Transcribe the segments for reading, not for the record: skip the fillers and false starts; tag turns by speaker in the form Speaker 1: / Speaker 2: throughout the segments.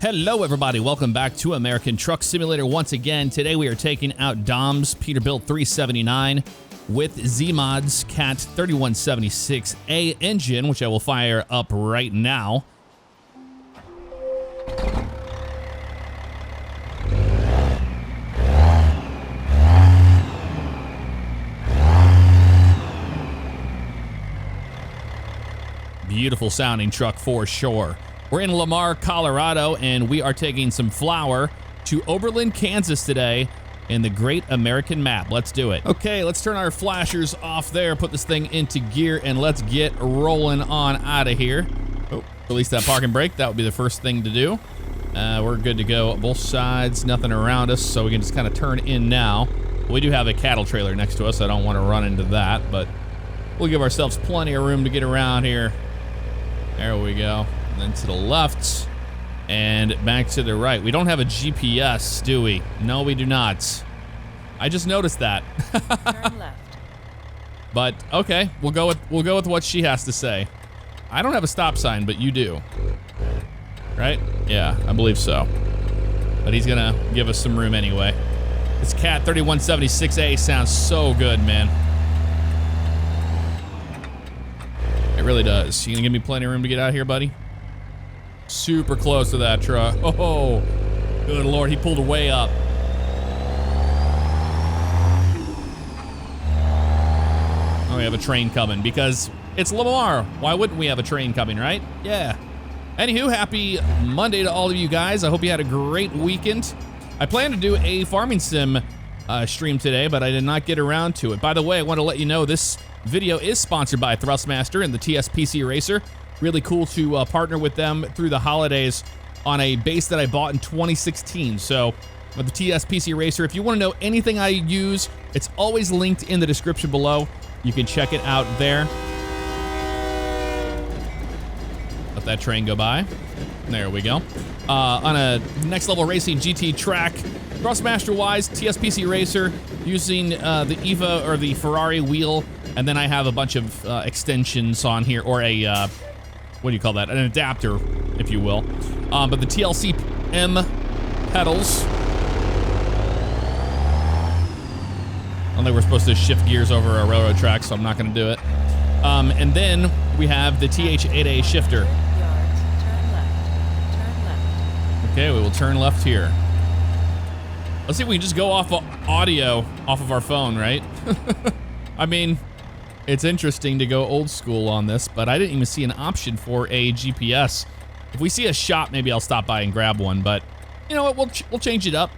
Speaker 1: Hello everybody, welcome back to American Truck Simulator once again. Today we are taking out Dom's Peterbilt 379 with Zeemods CAT 3176A engine, which I will fire up right now. Beautiful sounding truck for sure. We're in Lamar, Colorado, and we are taking some flour to Oberlin, Kansas today in the Great American Map. Let's do it. Okay, let's turn our flashers off there, put this thing into gear, and let's get rolling on out of here. Oh, release that parking brake. That would be the first thing to do. We're good to go. Both sides, nothing around us, so we can just kind of turn in now. We do have a cattle trailer next to us. I don't want to run into that, but we'll give ourselves plenty of room to get around here. There we go. And then to the left and back to the right. We don't have a GPS, do we? No, we do not. I just noticed that.
Speaker 2: Turn left.
Speaker 1: But okay, we'll go with what she has to say. I don't have a stop sign, but you do. Right? Yeah, I believe so. But he's gonna give us some room anyway. This CAT 3176A sounds so good, man. It really does. You gonna give me plenty of room to get out of here, buddy? Super close to that truck. Oh, good Lord, he pulled way up. Oh, we have a train coming because it's Lamar. Why wouldn't we have a train coming, right? Yeah. Anywho, happy Monday to all of you guys. I hope you had a great weekend. I plan to do a farming sim stream today, but I did not get around to it. By the way, I want to let you know this video is sponsored by Thrustmaster and the TSPC Racer. Really cool to partner with them through the holidays on a base that I bought in 2016. So with the TSPC Racer, if you want to know anything I use, it's always linked in the description below. You can check it out there. Let that train go by. There we go. On a next level racing GT track, Thrustmaster-wise, TSPC Racer, using the EVA or the Ferrari wheel, and then I have a bunch of extensions on here, or a what do you call that? An adapter, if you will. But the TLC M pedals. I don't think we're supposed to shift gears over a railroad track, so I'm not going to do it. And then we have the TH8A shifter.
Speaker 2: Turn left. Turn left.
Speaker 1: Okay, we will turn left here. Let's see if we can just go off audio off of our phone, right? I mean, it's interesting to go old school on this, but I didn't even see an option for a GPS. If we see a shop, maybe I'll stop by and grab one, but you know what, we'll change it up.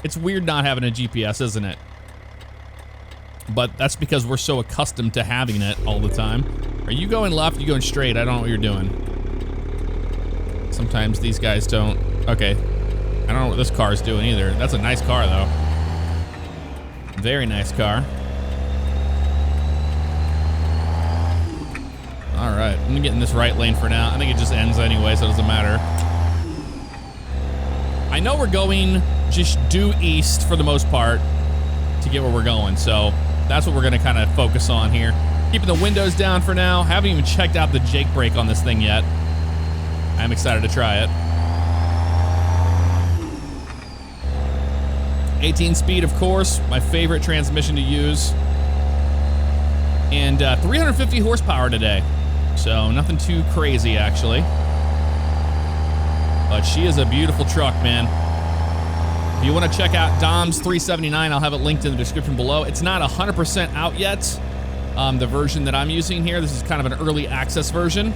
Speaker 1: It's weird not having a GPS, isn't it? But that's because we're so accustomed to having it all the time. Are you going left? Are you going straight? I don't know what you're doing. Sometimes these guys don't. Okay. I don't know what this car is doing either. That's a nice car, though. Very nice car. All right, I'm gonna get in this right lane for now. I think it just ends anyway, so it doesn't matter. I know we're going just due east for the most part to get where we're going, so that's what we're gonna kind of focus on here. Keeping the windows down for now. Haven't even checked out the Jake brake on this thing yet. I'm excited to try it. 18 speed, of course, my favorite transmission to use. And 350 horsepower today. So nothing too crazy, actually. But she is a beautiful truck, man. If you want to check out Dom's 379, I'll have it linked in the description below. It's not 100% out yet, the version that I'm using here. This is kind of an early access version,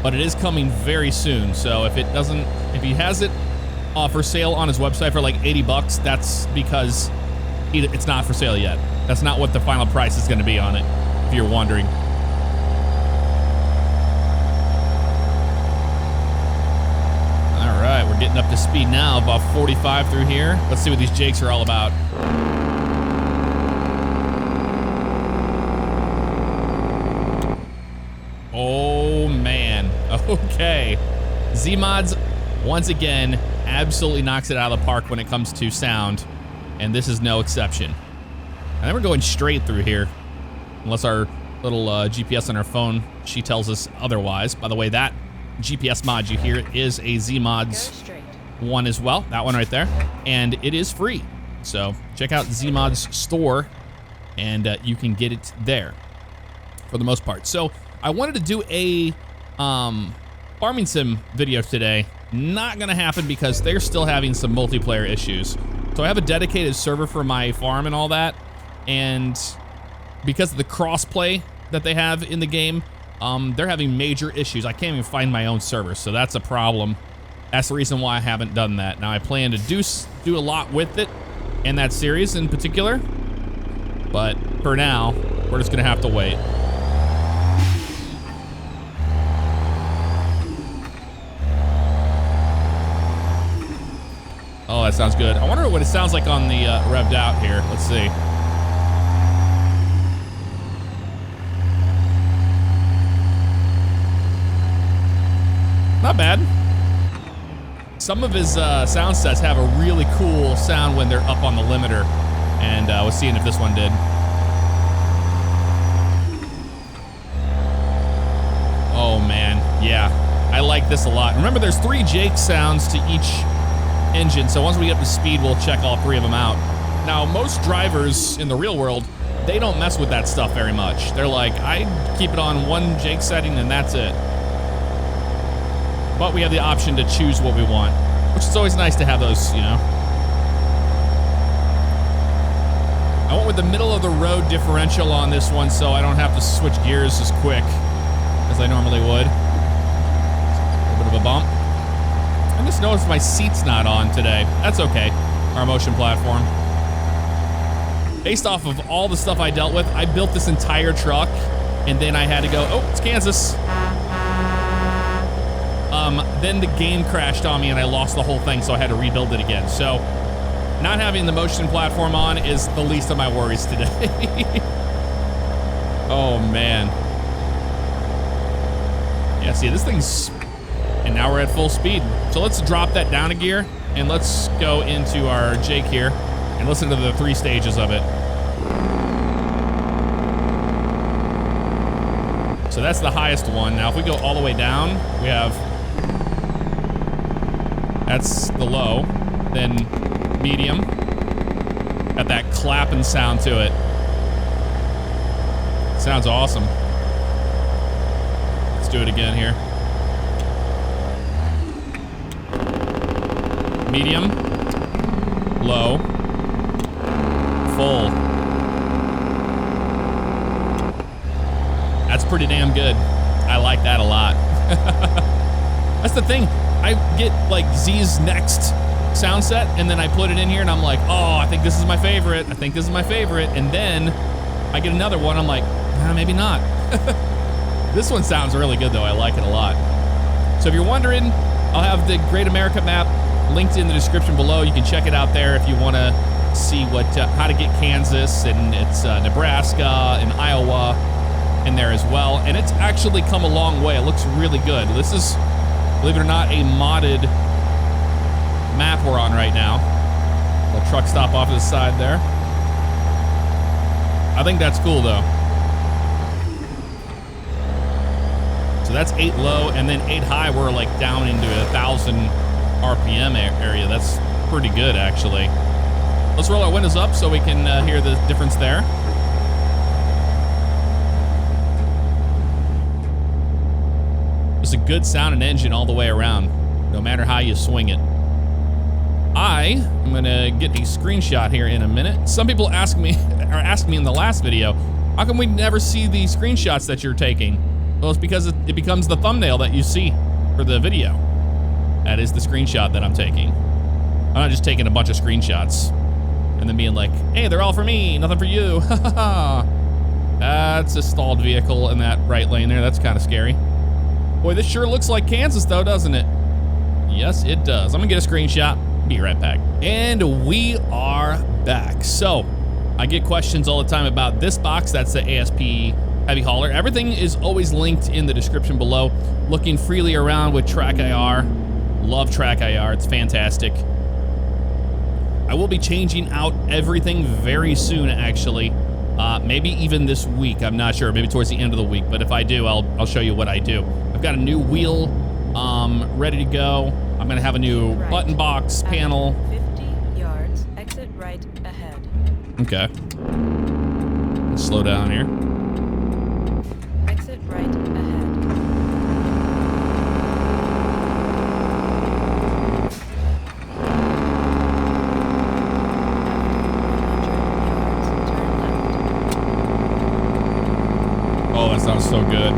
Speaker 1: but it is coming very soon. So if he has it for sale on his website for like 80 bucks, that's because it's not for sale yet. That's not what the final price is going to be on it, if you're wondering. All right, we're getting up to speed now, about 45 through here. Let's see what these Jakes are all about. Oh, man. Okay. Zeemods, once again, absolutely knocks it out of the park when it comes to sound, and this is no exception. And then we're going straight through here, unless our little GPS on our phone, she tells us otherwise. By the way, that GPS mod you hear is a Zeemods one as well, that one right there, and it is free. So check out Zeemods store, and you can get it there for the most part. So I wanted to do a farming sim video today. Not gonna happen because they're still having some multiplayer issues. So I have a dedicated server for my farm and all that, and because of the crossplay that they have in the game, they're having major issues. I can't even find my own server, so that's a problem. That's the reason why I haven't done that. Now I plan to do a lot with it in that series in particular, but for now, we're just gonna have to wait. Oh, that sounds good. I wonder what it sounds like on the revved out here. Let's see. Not bad. Some of his sound sets have a really cool sound when they're up on the limiter, and we're seeing if this one did. Oh man, yeah, I like this a lot. Remember, there's 3 Jake sounds to each engine, so once we get up to speed, we'll check all 3 of them out. Now, most drivers in the real world, they don't mess with that stuff very much. They're like, I keep it on 1 Jake setting and that's it. But we have the option to choose what we want, which is always nice to have those, you know. I went with the middle of the road differential on this one, so I don't have to switch gears as quick as I normally would. A little bit of a bump. I just noticed my seat's not on today. That's okay. Our motion platform. Based off of all the stuff I dealt with, I built this entire truck, and then I had to go, oh, it's Kansas. Then the game crashed on me and I lost the whole thing, so I had to rebuild it again. So not having the motion platform on is the least of my worries today. Oh man. Yeah, see, this thing's, and now we're at full speed. So let's drop that down a gear and let's go into our Jake here and listen to the 3 stages of it. So that's the highest one. Now if we go all the way down, we have, that's the low, then medium, got that clapping sound to it. Sounds awesome. Let's do it again here. Medium, low, full. That's pretty damn good. I like that a lot. That's the thing. I get like Z's next sound set, and then I put it in here, and I'm like, oh, I think this is my favorite. I think this is my favorite. And then I get another one. I'm like, maybe not. This one sounds really good, though. I like it a lot. So if you're wondering, I'll have the Great America map linked in the description below. You can check it out there if you want to see what how to get Kansas, and it's Nebraska and Iowa in there as well. And it's actually come a long way. It looks really good. This is, believe it or not, a modded map we're on right now. The truck stop off to the side there. I think that's cool though. So that's 8 low, and then 8 high, we're like down into 1,000 RPM area. That's pretty good actually. Let's roll our windows up so we can hear the difference there. It's a good sound and engine all the way around, no matter how you swing it. I am gonna get a screenshot here in a minute. Some people asked me in the last video, how come we never see the screenshots that you're taking? Well, it's because it becomes the thumbnail that you see for the video. That is the screenshot that I'm taking. I'm not just taking a bunch of screenshots and then being like, hey, they're all for me, nothing for you. That's a stalled vehicle in that right lane there. That's kind of scary. Boy, this sure looks like Kansas though, doesn't it? Yes, it does. I'm gonna get a screenshot, be right back. And we are back. So, I get questions all the time about this box. That's the ASP heavy hauler. Everything is always linked in the description below. Looking freely around with Track IR. Love Track IR, it's fantastic. I will be changing out everything very soon, actually. Maybe even this week, I'm not sure. Maybe towards the end of the week, but if I do, I'll show you what I do. I've got a new wheel ready to go. I'm gonna have a new
Speaker 2: Right.
Speaker 1: button box
Speaker 2: At
Speaker 1: panel.
Speaker 2: 50 yards, exit right ahead.
Speaker 1: Okay. Let's slow down here.
Speaker 2: Exit right ahead.
Speaker 1: Oh, that sounds so good.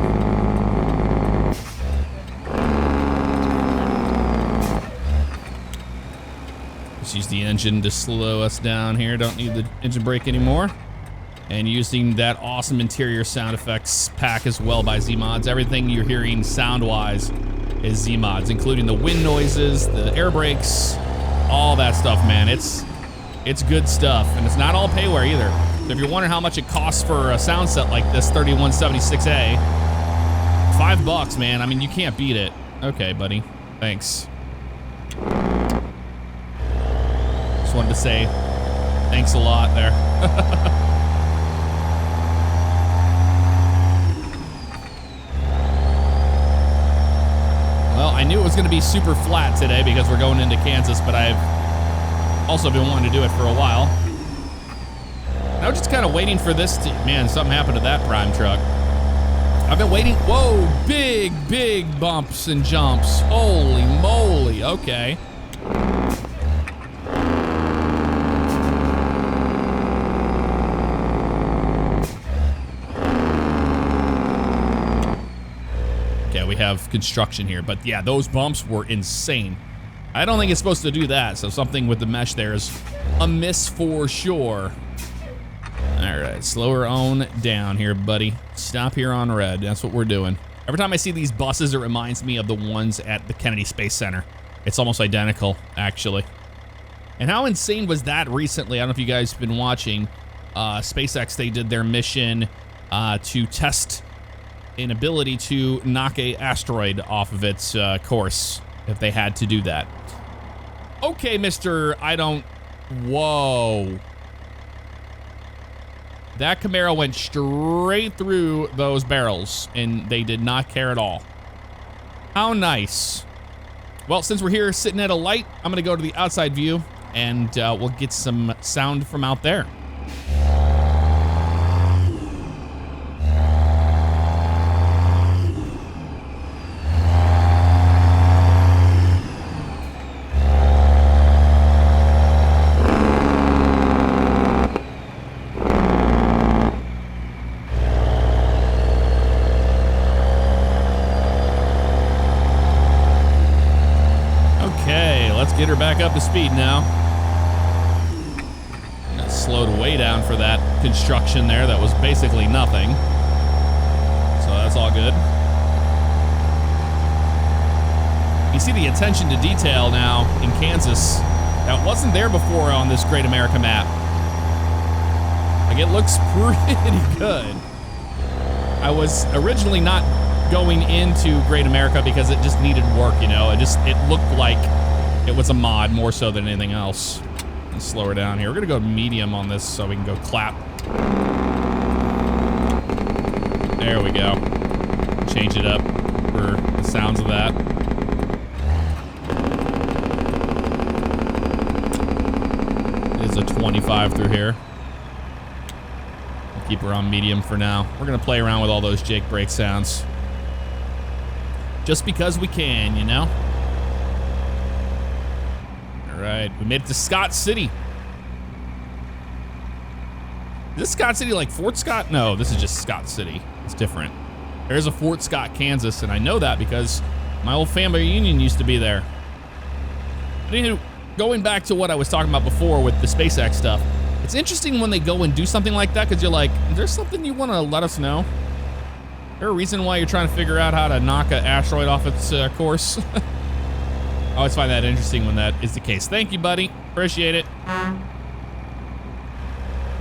Speaker 1: Let's use the engine to slow us down here. Don't need the engine brake anymore. And using that awesome interior sound effects pack as well by Zeemods. Everything you're hearing sound-wise is Zeemods, including the wind noises, the air brakes, all that stuff, man. It's good stuff, and it's not all payware either. So if you're wondering how much it costs for a sound set like this 3176A, $5, man. I mean, you can't beat it. Okay, buddy. Thanks. Just wanted to say thanks a lot there. Well, I knew it was going to be super flat today because we're going into Kansas, but I've also been wanting to do it for a while. I was just kind of waiting for this to, man, something happened to that prime truck. I've been waiting. Whoa, big bumps and jumps. Holy moly, okay. Okay, we have construction here, but yeah, those bumps were insane. I don't think it's supposed to do that, so something with the mesh there is amiss for sure. All right, slow her on down here, buddy. Stop here on red. That's what we're doing. Every time I see these buses, it reminds me of the ones at the Kennedy Space Center. It's almost identical, actually. And how insane was that recently? I don't know if you guys have been watching. SpaceX, they did their mission to test an ability to knock a asteroid off of its course, if they had to do that. Okay, Whoa. That Camaro went straight through those barrels, and they did not care at all. How nice. Well, since we're here sitting at a light, I'm gonna go to the outside view, and we'll get some sound from out there. Get her back up to speed now. Got slowed way down for that construction there. That was basically nothing. So that's all good. You see the attention to detail now in Kansas that wasn't there before on this Great America map. Like, it looks pretty good. I was originally not going into Great America because it just needed work, you know. It looked like it was a mod more so than anything else. Let's slow her down here. We're gonna go medium on this so we can go clap. There we go. Change it up for the sounds of that. It is a 25 through here. I'll keep her on medium for now. We're gonna play around with all those Jake brake sounds. Just because we can, you know? All right, we made it to Scott City. Is this Scott City like Fort Scott? No, this is just Scott City. It's different. There's a Fort Scott, Kansas, and I know that because my old family reunion used to be there. Anywho, going back to what I was talking about before with the SpaceX stuff, it's interesting when they go and do something like that because you're like, is there something you want to let us know? Is there a reason why you're trying to figure out how to knock an asteroid off its course? I always find that interesting when that is the case. Thank you, buddy. Appreciate it.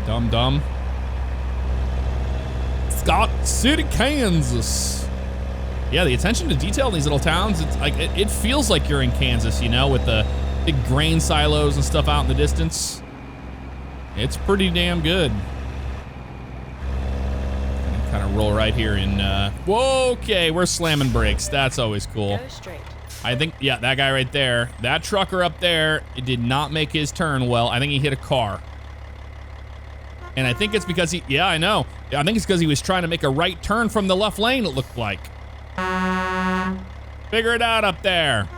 Speaker 1: Dumb. Scott City, Kansas. Yeah, the attention to detail in these little towns, it's like it feels like you're in Kansas, you know, with the big grain silos and stuff out in the distance. It's pretty damn good. Kind of roll right here in, whoa, okay, we're slamming brakes. That's always cool.
Speaker 2: Go straight.
Speaker 1: I think, yeah, that guy right there. That trucker up there, it did not make his turn well. I think he hit a car. And I think it's because he, yeah, I know. I think it's because he was trying to make a right turn from the left lane, it looked like. Figure it out up there.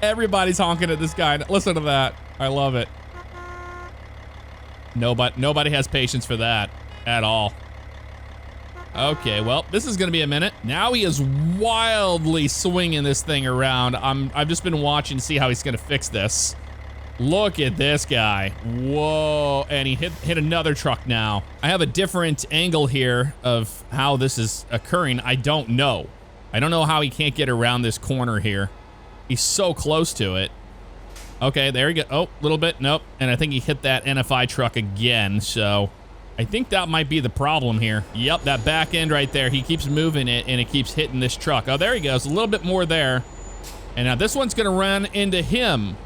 Speaker 1: Everybody's honking at this guy. Listen to that. I love it. Nobody has patience for that at all. Okay, well, this is gonna be a minute. Now he is wildly swinging this thing around. I've just been watching to see how he's gonna fix this. Look at this guy. Whoa, and he hit another truck now. I have a different angle here of how this is occurring. I don't know. I don't know how he can't get around this corner here. He's so close to it. Okay, there he go. Oh, a little bit, nope. And I think he hit that NFI truck again, so I think that might be the problem here. Yep, that back end right there. He keeps moving it, and it keeps hitting this truck. Oh, there he goes. A little bit more there. And now this one's gonna run into him.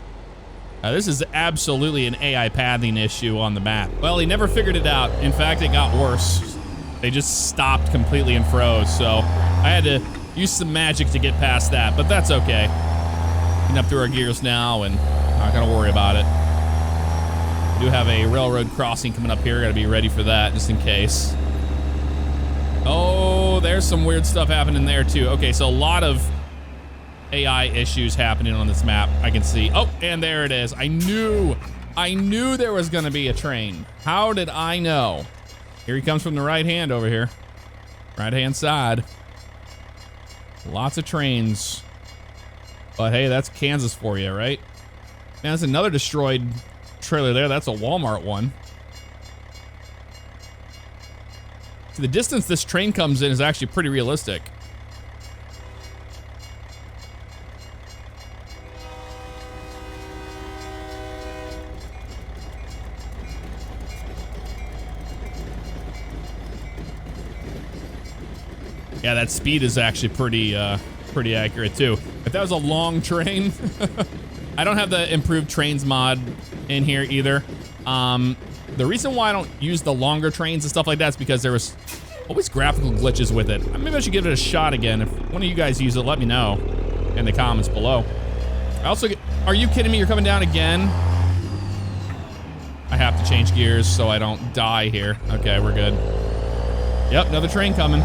Speaker 1: This is absolutely an AI pathing issue on the map. Well, he never figured it out. In fact, it got worse. They just stopped completely and froze, so I had to use some magic to get past that, but that's okay. Getting up through our gears now, and not gonna worry about it. We do have a railroad crossing coming up here. Gotta be ready for that, just in case. Oh, there's some weird stuff happening there, too. Okay, so a lot of AI issues happening on this map, I can see. Oh, and there it is. I knew there was gonna be a train. How did I know? Here he comes from the right hand over here. Right hand side. Lots of trains. But hey, that's Kansas for you, right? Man, that's another destroyed trailer there. That's a Walmart one. See, the distance this train comes in is actually pretty realistic. Yeah, that speed is actually pretty accurate too. If that was a long train, I don't have the improved trains mod in here either. The reason why I don't use the longer trains and stuff like that is because there was always graphical glitches with it. Maybe I should give it a shot again. If one of you guys use it, let me know in the comments below. I also get, are you kidding me? You're coming down again? I have to change gears so I don't die here. Okay, we're good. Yep, another train coming.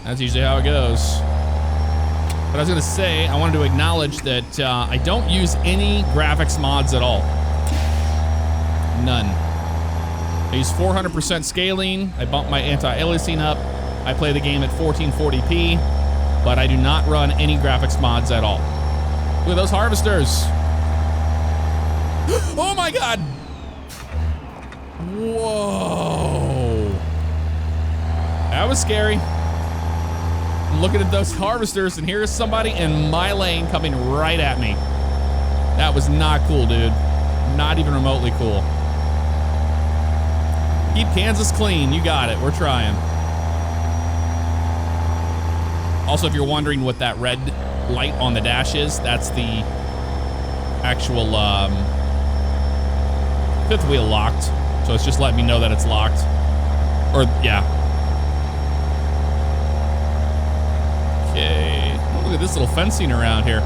Speaker 1: That's usually how it goes. But I was gonna say, I wanted to acknowledge that I don't use any graphics mods at all. None. I use 400% scaling. I bumped my anti-aliasing up. I play the game at 1440p, but I do not run any graphics mods at all. Look at those harvesters. Oh my God. Whoa. That was scary. Looking at those harvesters, and here's somebody in my lane coming right at me. That was not cool, dude. Not even remotely cool. Keep Kansas clean. You got it. We're trying. Also, if you're wondering what that red light on the dash is, that's the actual fifth wheel locked. So it's just letting me know that it's locked. Or, yeah. Okay, look at this little fencing around here.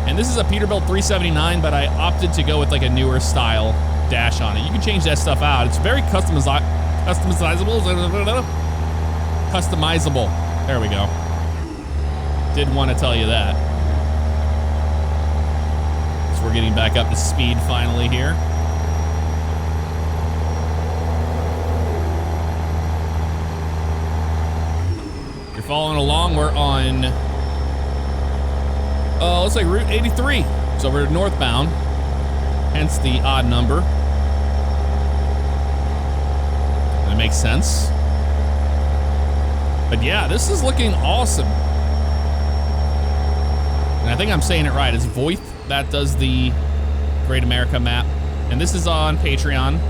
Speaker 1: And this is a Peterbilt 379, but I opted to go with like a newer style dash on it. You can change that stuff out. It's very customizable. There we go. Did want to tell you that. So we're getting back up to speed finally here. Following along, we're on looks like Route 83, so we're northbound, hence the odd number. That makes sense. But yeah, this is looking awesome. And I think I'm saying it right. It's Voith that does the Great America map, and this is on Patreon.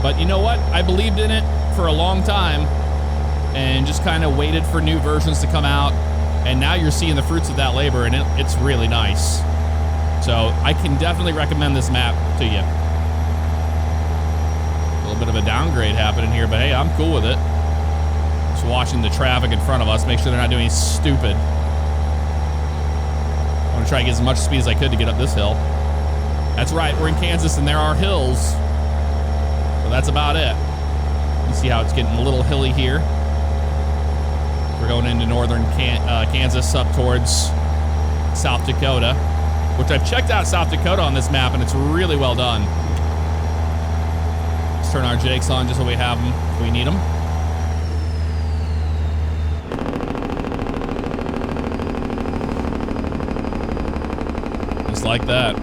Speaker 1: But you know what? I believed in it for a long time and just kind of waited for new versions to come out, and now you're seeing the fruits of that labor, and it's really nice. So I can definitely recommend this map to you. little bit of a downgrade happening here, but hey, I'm cool with it. Just watching the traffic in front of us, make sure they're not doing anything stupid. I want to try to get as much speed as I could to get up this hill. That's right, we're in Kansas and there are hills. But that's about it. You see how it's getting a little hilly here. We're going into northern Kansas up towards South Dakota, which I've checked out South Dakota on this map and it's really well done. Let's turn our Jakes on just so we have them if we need them. Just like that.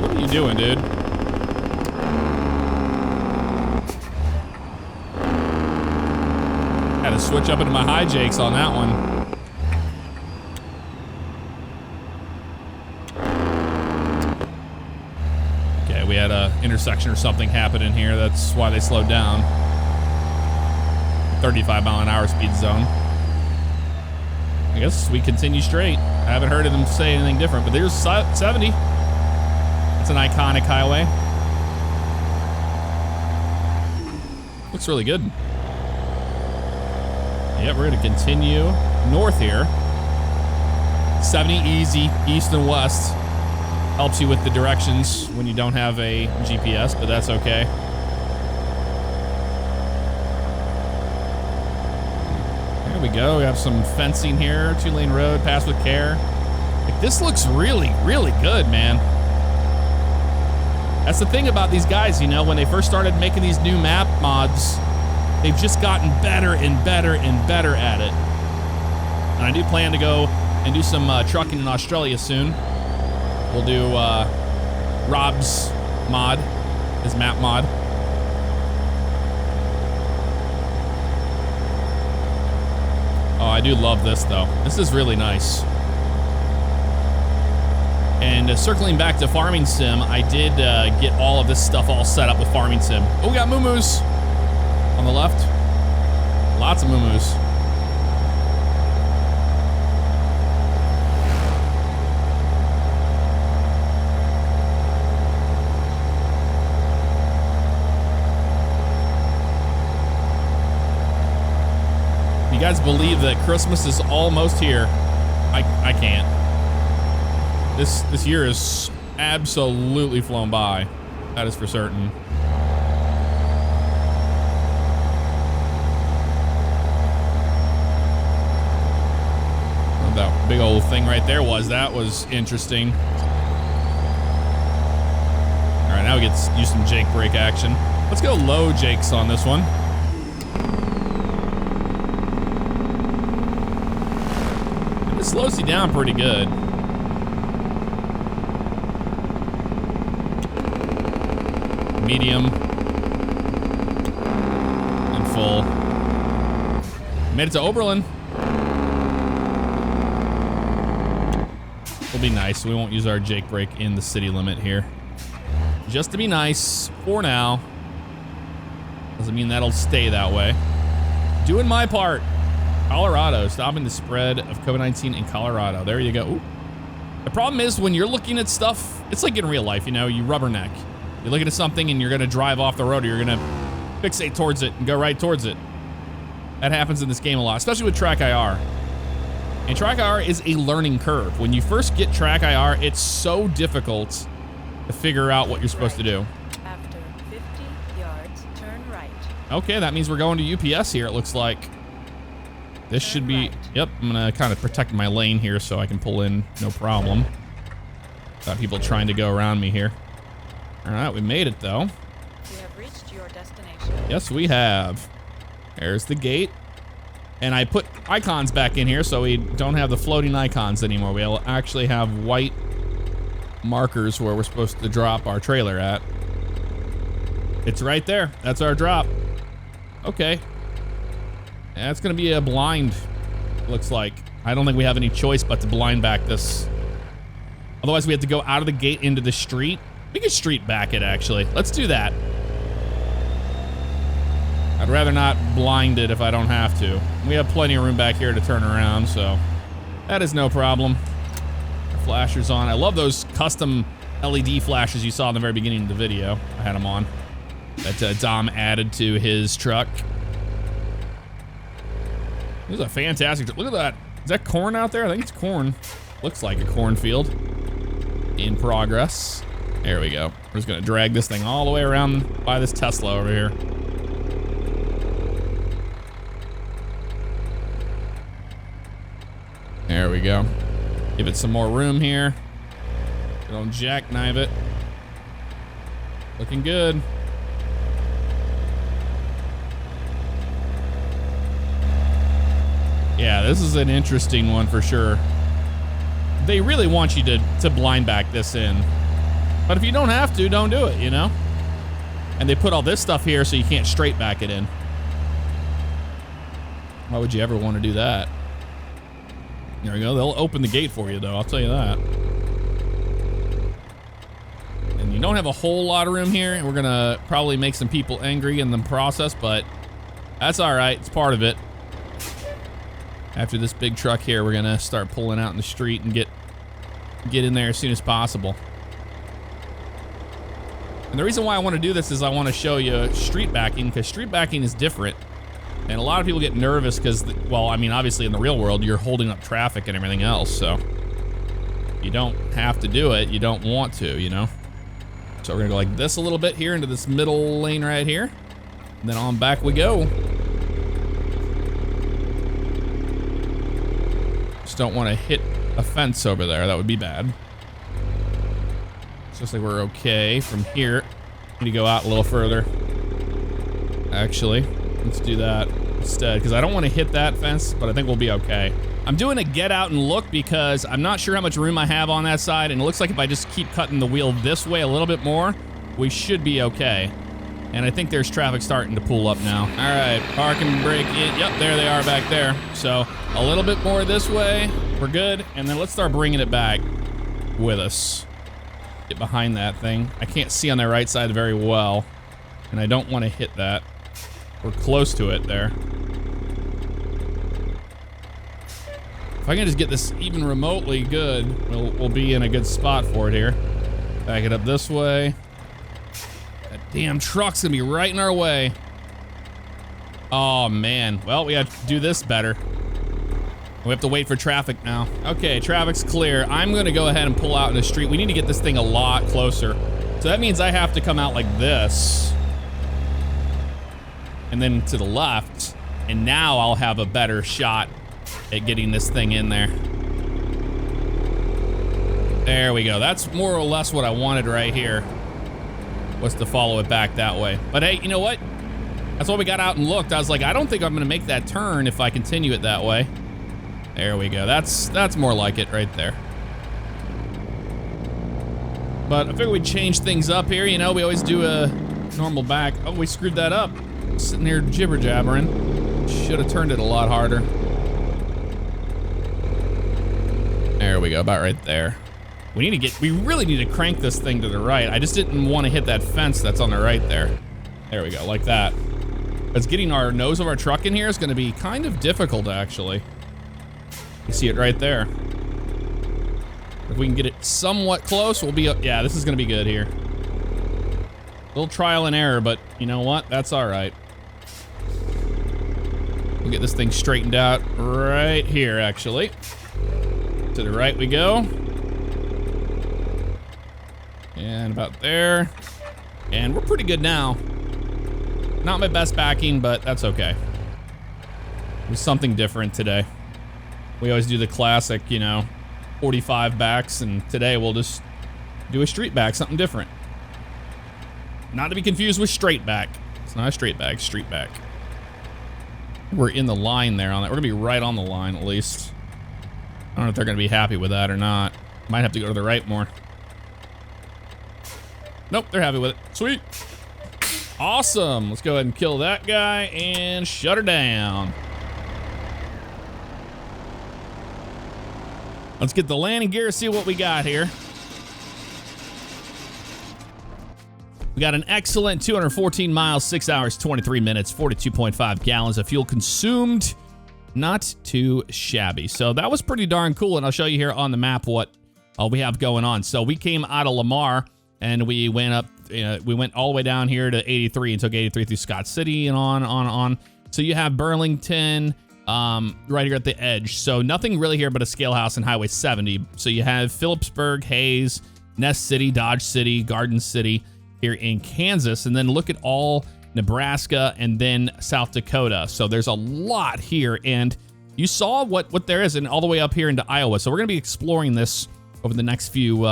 Speaker 1: What are you doing, dude? Had to switch up into my high Jakes on that one. Okay, we had a intersection or something happen in here. That's why they slowed down. 35-mile-an-hour speed zone. I guess we continue straight. I haven't heard of them say anything different, but there's 70. It's an iconic highway. Looks really good. Yep, we're gonna continue north here. 70 easy, east and west. Helps you with the directions when you don't have a GPS, but that's okay. There we go. We have some fencing here. 2-lane road, pass with care. Like, this looks really, really good, man. That's the thing about these guys, you know, when they first started making these new map mods, they've just gotten better and better and better at it. And I do plan to go and do some trucking in Australia soon. We'll do Rob's mod, his map mod. Oh, I do love this though. This is really nice. And circling back to Farming Sim, I did get all of this stuff all set up with Farming Sim. Oh, we got moo-moos on the left. Lots of moo-moos. You guys believe that Christmas is almost here? I can't. This year is absolutely flown by. That is for certain. What that big old thing right there was, that was interesting. All right, now we get to use some Jake brake action. Let's go low Jakes on this one. It slows you down pretty good. Medium and full. Made it to Oberlin. Will be nice. We won't use our Jake brake in the city limit here. Just to be nice for now. Doesn't mean that'll stay that way. Doing my part. Colorado, stopping the spread of COVID-19 in Colorado. There you go. Ooh. The problem is when you're looking at stuff, it's like in real life, you know, you rubberneck. You're looking at something and you're gonna drive off the road or you're gonna fixate towards it and go right towards it. That happens in this game a lot, especially with Track IR. And Track IR is a learning curve. When you first get Track IR, it's so difficult to figure out what you're supposed to do.
Speaker 2: After 50 yards, turn right.
Speaker 1: Okay, that means we're going to UPS here, it looks like. This should be, yep, I'm gonna kind of protect my lane here so I can pull in no problem. Got people trying to go around me here. All right, we made it though.
Speaker 2: We have reached your destination.
Speaker 1: Yes, we have. There's the gate. And I put icons back in here so we don't have the floating icons anymore. We'll actually have white markers where we're supposed to drop our trailer at. It's right there. That's our drop. Okay. That's gonna be a blind, looks like. I don't think we have any choice but to blind back this. Otherwise we have to go out of the gate into the street. We could street back it, actually. Let's do that. I'd rather not blind it if I don't have to. We have plenty of room back here to turn around, so that is no problem. Our flashers on. I love those custom LED flashes you saw in the very beginning of the video. I had them on. That Dom added to his truck. This is a fantastic, look at that. Is that corn out there? I think it's corn. Looks like a cornfield in progress. There we go. We're just gonna drag this thing all the way around by this Tesla over here. There we go. Give it some more room here. Don't jackknife it. Looking good. Yeah, this is an interesting one for sure. They really want you to blind back this in. But if you don't have to, don't do it, you know? And they put all this stuff here so you can't straight back it in. Why would you ever want to do that? There we go. They'll open the gate for you, though. I'll tell you that. And you don't have a whole lot of room here. And we're going to probably make some people angry in the process, but that's all right. It's part of it. After this big truck here, we're going to start pulling out in the street and get in there as soon as possible. And the reason why I want to do this is I want to show you street backing, because street backing is different. And a lot of people get nervous because, well, I mean, obviously in the real world, you're holding up traffic and everything else, so you don't have to do it. You don't want to, you know? So we're gonna go like this a little bit here into this middle lane right here. And then on back we go. Just don't want to hit a fence over there. That would be bad. It's just like we're okay from here. Need to go out a little further. Actually, let's do that instead, because I don't want to hit that fence, but I think we'll be okay. I'm doing a get out and look because I'm not sure how much room I have on that side, and it looks like if I just keep cutting the wheel this way a little bit more, we should be okay. And I think there's traffic starting to pull up now. All right, park and brake in. Yep, there they are back there. So a little bit more this way, we're good. And then let's start bringing it back with us. Get behind that thing. I can't see on the right side very well, and I don't want to hit that. We're close to it there. If I can just get this even remotely good, we'll be in a good spot for it here. Back it up this way. That damn truck's gonna be right in our way. Oh man, well, we have to do this better. We have to wait for traffic now. Okay, traffic's clear. I'm gonna go ahead and pull out in the street. We need to get this thing a lot closer. So that means I have to come out like this. And then to the left. And now I'll have a better shot at getting this thing in there. There we go. That's more or less what I wanted right here, was to follow it back that way. But hey, you know what? That's why we got out and looked. I was like, I don't think I'm gonna make that turn if I continue it that way. There we go. That's more like it right there. But I figured we'd change things up here. You know, we always do a normal back. Oh, we screwed that up. Sitting here jibber jabbering. Should have turned it a lot harder. There we go, about right there. We really need to crank this thing to the right. I just didn't want to hit that fence that's on the right there. There we go, like that. Because getting our nose of our truck in here is going to be kind of difficult, actually. You see it right there. If we can get it somewhat close, we'll be, yeah, this is going to be good here. A little trial and error, but you know what? That's all right. We'll get this thing straightened out right here, actually. To the right we go. And about there. And we're pretty good now. Not my best backing, but that's okay. It was something different today. We always do the classic, you know, 45 backs, and today we'll just do a street back, something different. Not to be confused with straight back. It's not a straight back, street back. We're in the line there on that. We're gonna be right on the line at least. I don't know if they're gonna be happy with that or not. Might have to go to the right more. Nope, they're happy with it. Sweet. Awesome. Let's go ahead and kill that guy and shut her down. Let's get the landing gear, see what we got here. We got an excellent 214 miles, 6 hours, 23 minutes, 42.5 gallons of fuel consumed. Not too shabby. So that was pretty darn cool, and I'll show you here on the map what we have going on. So we came out of Lamar and we went up, we went all the way down here to 83 and took 83 through Scott City and on. So you have Burlington right here at the edge. So nothing really here but a scale house and Highway 70. So you have Phillipsburg, Hayes, Nest City, Dodge City, Garden City here in Kansas. And then look at all Nebraska and then South Dakota. So there's a lot here. And you saw what there is, and all the way up here into Iowa. So we're going to be exploring this over the next few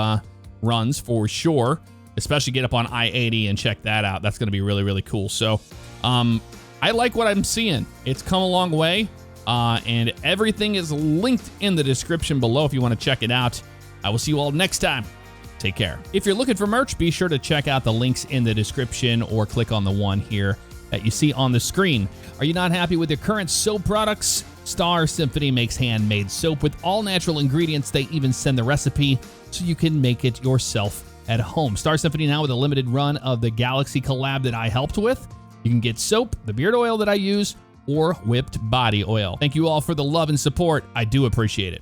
Speaker 1: runs for sure, especially get up on I-80 and check that out. That's going to be really, really cool. So I like what I'm seeing. It's come a long way, and everything is linked in the description below if you want to check it out. I will see you all next time. Take care. If you're looking for merch, be sure to check out the links in the description or click on the one here that you see on the screen. Are you not happy with your current soap products? Star Symphony makes handmade soap with all natural ingredients. They even send the recipe so you can make it yourself at home. Star Symphony now with a limited run of the Galaxy collab that I helped with. You can get soap, the beard oil that I use, or whipped body oil. Thank you all for the love and support. I do appreciate it.